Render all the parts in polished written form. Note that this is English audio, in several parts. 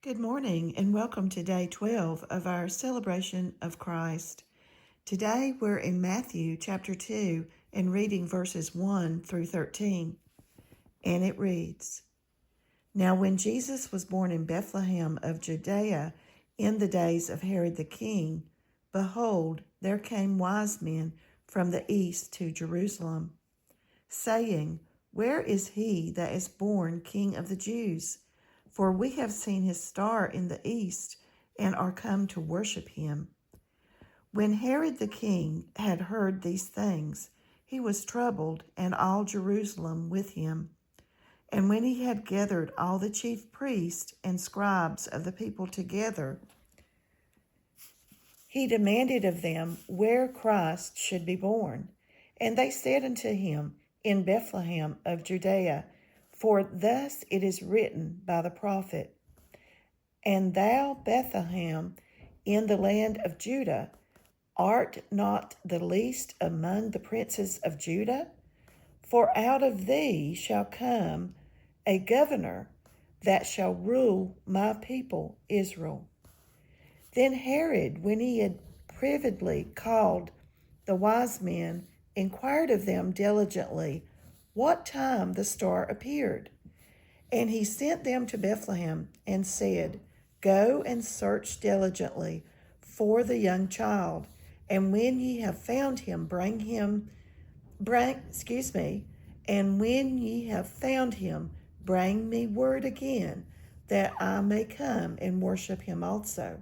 Good morning and welcome to day 12 of our celebration of Christ. Today we're in Matthew chapter 2 and reading verses 1 through 13. And it reads, Now when Jesus was born in Bethlehem of Judea in the days of Herod the king, behold, there came wise men from the east to Jerusalem, saying, Where is he that is born King of the Jews? For we have seen his star in the east, and are come to worship him. When Herod the king had heard these things, he was troubled, and all Jerusalem with him. And when he had gathered all the chief priests and scribes of the people together, he demanded of them where Christ should be born. And they said unto him, In Bethlehem of Judea, for thus it is written by the prophet, And thou, Bethlehem, in the land of Judah, art not the least among the princes of Judah? For out of thee shall come a governor that shall rule my people Israel. Then Herod, when he had privately called the wise men, inquired of them diligently what time the star appeared. And he sent them to Bethlehem and said, Go and search diligently for the young child, and when ye have found him, bring me word again, that I may come and worship him also.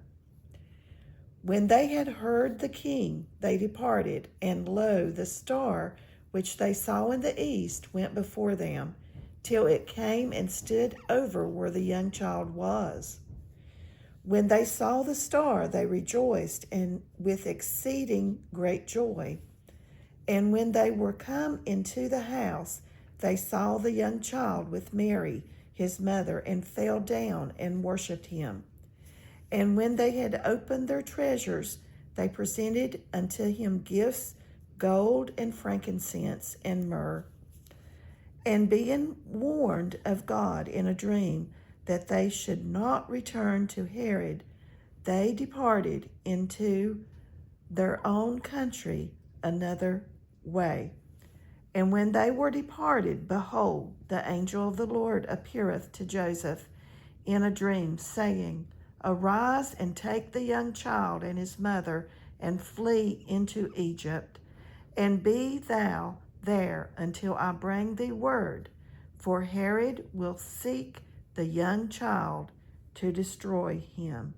When they had heard the king, they departed, and lo, the star which they saw in the east went before them, till it came and stood over where the young child was. When they saw the star, they rejoiced, and with exceeding great joy. And when they were come into the house, they saw the young child with Mary, his mother, and fell down and worshipped him. And when they had opened their treasures, they presented unto him gifts, gold and frankincense and myrrh. And being warned of God in a dream that they should not return to Herod, they departed into their own country another way. And when they were departed, behold, the angel of the Lord appeareth to Joseph in a dream, saying, Arise and take the young child and his mother, and flee into Egypt, and be thou there until I bring thee word, for Herod will seek the young child to destroy him.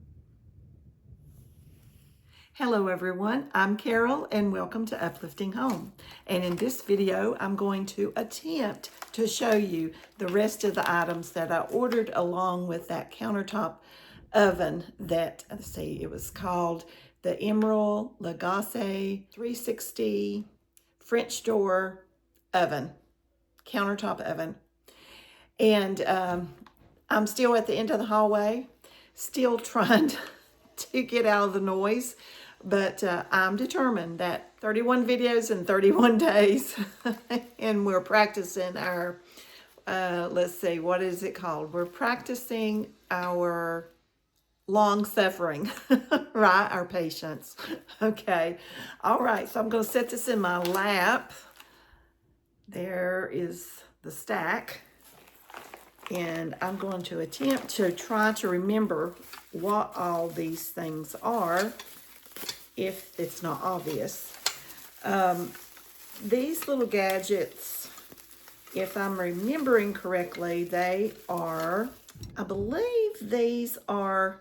Hello everyone, I'm Carol and welcome to Uplifting Home. And in this video, I'm going to attempt to show you the rest of the items that I ordered along with that countertop oven that, let's see, it was called the EMERIL LAGASSE 360 French door oven, countertop oven. And I'm still at the end of the hallway, still trying to get out of the noise, but I'm determined that 31 videos in 31 days, and we're practicing our, let's see, what is it called? We're practicing our long suffering, right? Our patience. Okay. All right. So I'm going to set this in my lap. There is the stack. And I'm going to attempt to try to remember what all these things are, if it's not obvious. These little gadgets, if I'm remembering correctly, they are, I believe these are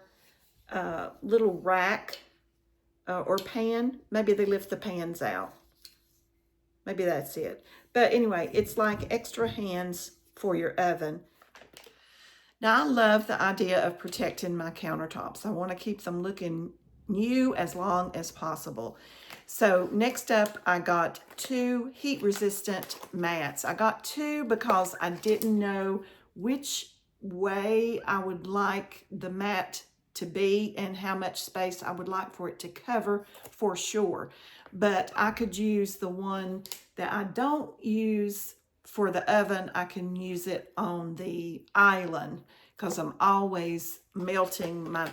little rack or pan. Maybe they lift the pans out. Maybe that's it. But anyway, it's like extra hands for your oven. Now, I love the idea of protecting my countertops. I want to keep them looking new as long as possible. So next up, I got 2 heat-resistant mats. I got 2 because I didn't know which way I would like the mat to be and how much space I would like for it to cover for sure. But I could use the one that I don't use for the oven. I can use it on the island because I'm always melting my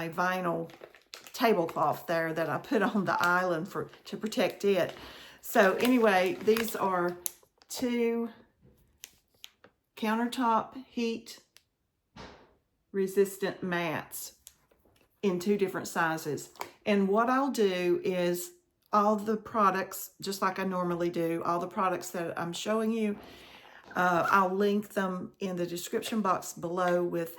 vinyl tablecloth there that I put on the island to protect it. So anyway, these are 2 countertop heat resistant mats in 2 different sizes. And what I'll do is all the products, just like I normally do, all the products that I'm showing you, I'll link them in the description box below with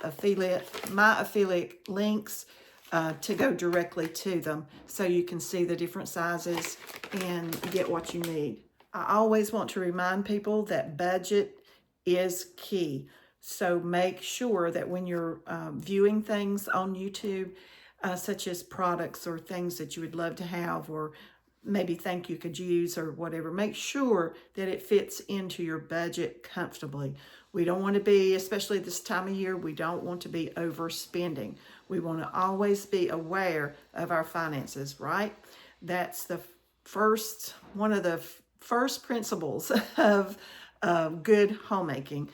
my affiliate links to go directly to them, so you can see the different sizes and get what you need. I always want to remind people that budget is key. So make sure that when you're viewing things on YouTube, such as products or things that you would love to have or maybe think you could use or whatever, make sure that it fits into your budget comfortably. We don't want to be, especially this time of year, we don't want to be overspending. We want to always be aware of our finances, right? That's one of the first principles of good homemaking.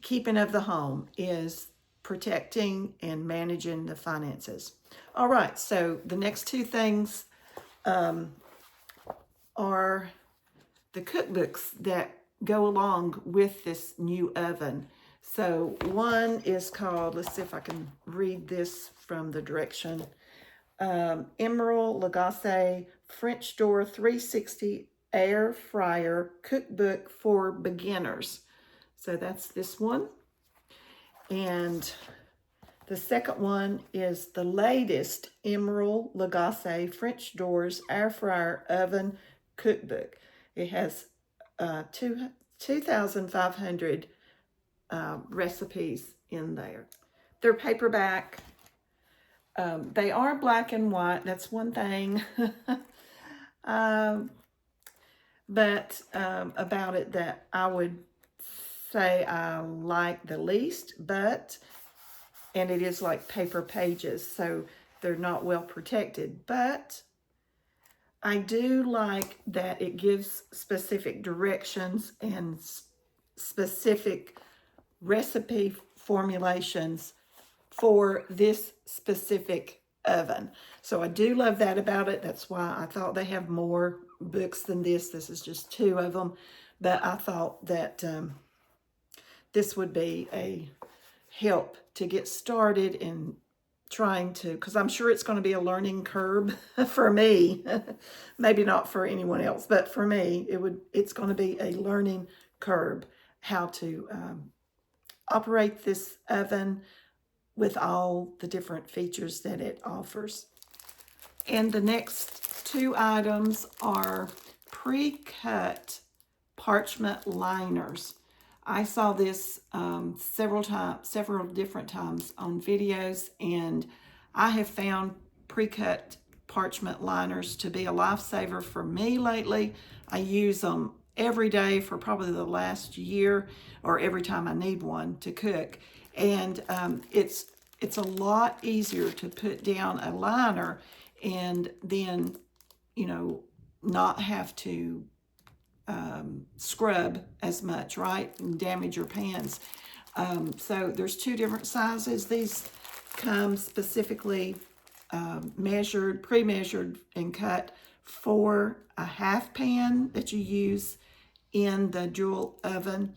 Keeping of the home is protecting and managing the finances. All right, so the next 2 things are the cookbooks that go along with this new oven. So one is called, let's see if I can read this from the direction, EMERIL LAGASSE French Door 360 Air Fryer Cookbook for Beginners. So that's this one. And the second one is the latest EMERIL LAGASSE French Doors Air Fryer Oven Cookbook. It has 2,500 recipes in there. They're paperback. They are black and white. That's one thing. But about it that I would say I like the least, and it is like paper pages, so they're not well protected, but I do like that it gives specific directions and specific recipe formulations for this specific oven. So I do love that about it. That's why I thought they have more books than this. This is just 2 of them, but I thought that this would be a help to get started in trying to, because I'm sure it's going to be a learning curve for me. Maybe not for anyone else, but for me, it's going to be a learning curve how to operate this oven with all the different features that it offers. And the next 2 items are pre-cut parchment liners. I saw this several different times on videos, and I have found pre-cut parchment liners to be a lifesaver for me lately. I use them every day for probably the last year, or every time I need one to cook. And it's a lot easier to put down a liner and then, not have to scrub as much, right, and damage your pans. So there's 2 different sizes. These come specifically pre-measured and cut for a half pan that you use in the dual oven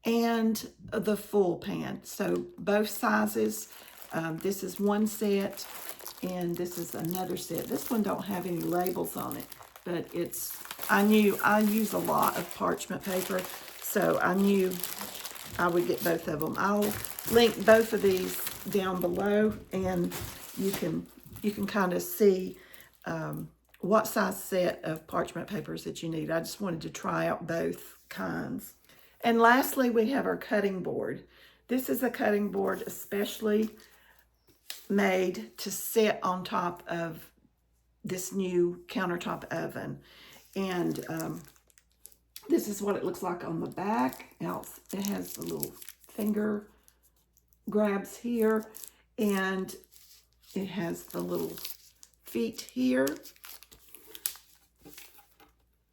and the full pan. So both sizes. This is one set and this is another set. This one don't have any labels on it, but I knew I use a lot of parchment paper, so I knew I would get both of them. I'll link both of these down below, and you can kind of see what size set of parchment papers that you need. I just wanted to try out both kinds. And lastly, we have our cutting board. This is a cutting board especially made to sit on top of this new countertop oven. And this is what it looks like on the back. It has the little finger grabs here, and it has the little feet here.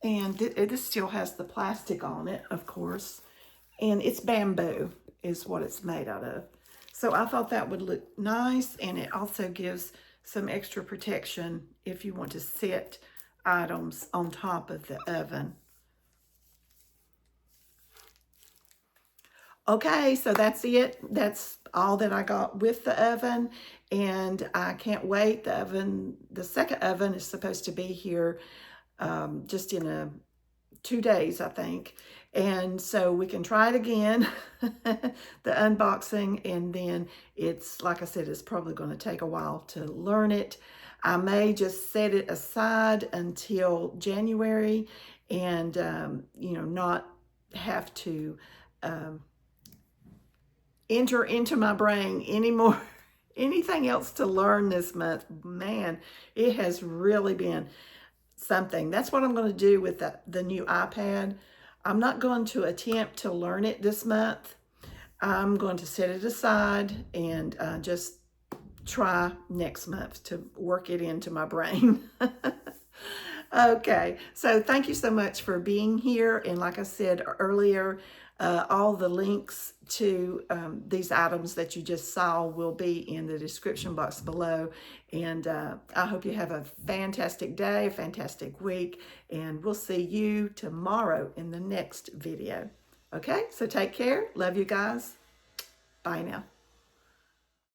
And this still has the plastic on it, of course. And it's bamboo. is what it's made out of. So I thought that would look nice, and it also gives some extra protection if you want to set items on top of the oven. Okay, so that's it. That's all that I got with the oven, and I can't wait. The second oven is supposed to be here just in 2 days, I think. And so we can try it again, the unboxing, and then it's, like I said, it's probably going to take a while to learn it. I may just set it aside until January and, not have to enter into my brain anymore. Anything else to learn this month. Man, it has really been something. That's what I'm going to do with the new iPad. I'm not going to attempt to learn it this month. I'm going to set it aside and just try next month to work it into my brain. Okay, so thank you so much for being here. And like I said earlier, all the links to these items that you just saw will be in the description box below. And I hope you have a fantastic day, a fantastic week, and we'll see you tomorrow in the next video. Okay, so take care. Love you guys. Bye now.